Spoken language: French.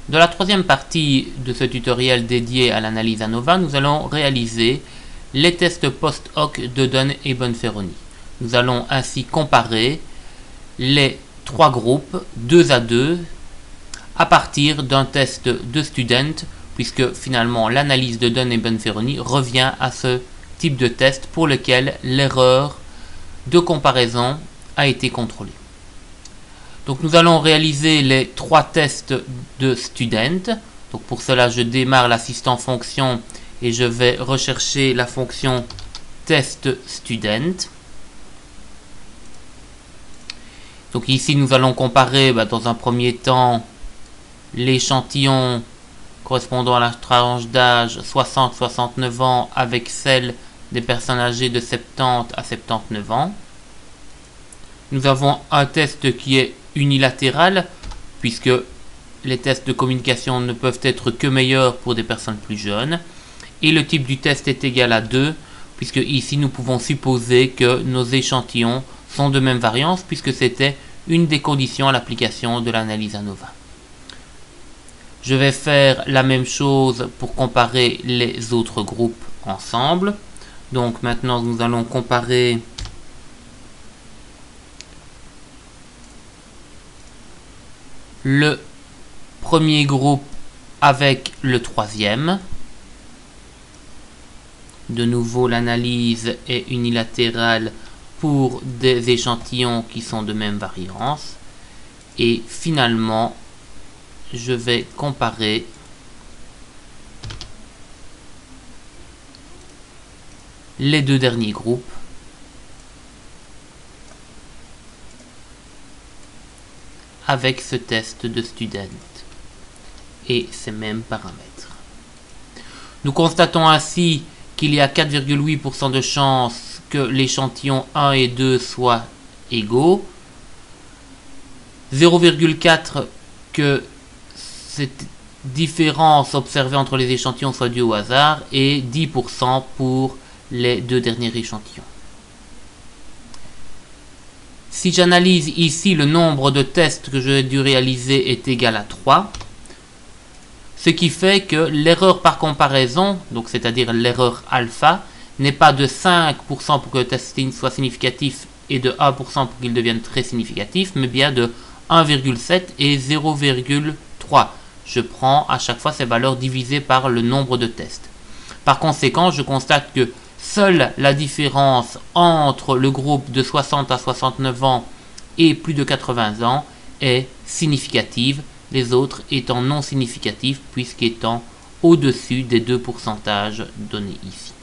Dans la troisième partie de ce tutoriel dédié à l'analyse ANOVA, nous allons réaliser les tests post-hoc de Dunn et Bonferroni. Nous allons ainsi comparer les trois groupes 2 à 2 à partir d'un test de student, puisque finalement l'analyse de Dunn et Bonferroni revient à ce type de test pour lequel l'erreur de comparaison a été contrôlée. Donc nous allons réaliser les trois tests de student. Donc pour cela, je démarre l'assistant fonction et je vais rechercher la fonction test student. Donc ici, nous allons comparer dans un premier temps l'échantillon correspondant à la tranche d'âge 60-69 ans avec celle des personnes âgées de 70 à 79 ans. Nous avons un test qui est unilatéral, puisque les tests de communication ne peuvent être que meilleurs pour des personnes plus jeunes. Et le type du test est égal à 2, puisque ici nous pouvons supposer que nos échantillons sont de même variance, puisque c'était une des conditions à l'application de l'analyse ANOVA. Je vais faire la même chose pour comparer les autres groupes ensemble. Donc maintenant nous allons comparer le premier groupe avec le troisième. De nouveau, l'analyse est unilatérale pour des échantillons qui sont de même variance. Et finalement, je vais comparer les deux derniers groupes avec ce test de student et ces mêmes paramètres. Nous constatons ainsi qu'il y a 4,8% de chances que l'échantillon 1 et 2 soient égaux, 0,4% que cette différence observée entre les échantillons soit due au hasard et 10% pour les deux derniers échantillons. Si j'analyse ici, le nombre de tests que j'ai dû réaliser est égal à 3, ce qui fait que l'erreur par comparaison, donc c'est-à-dire l'erreur alpha, n'est pas de 5% pour que le test soit significatif et de 1% pour qu'il devienne très significatif, mais bien de 1,7 et 0,3. Je prends à chaque fois ces valeurs divisées par le nombre de tests. Par conséquent, je constate que seule la différence entre le groupe de 60 à 69 ans et plus de 80 ans est significative, les autres étant non significatifs puisqu'étant au-dessus des 2 pourcentages donnés ici.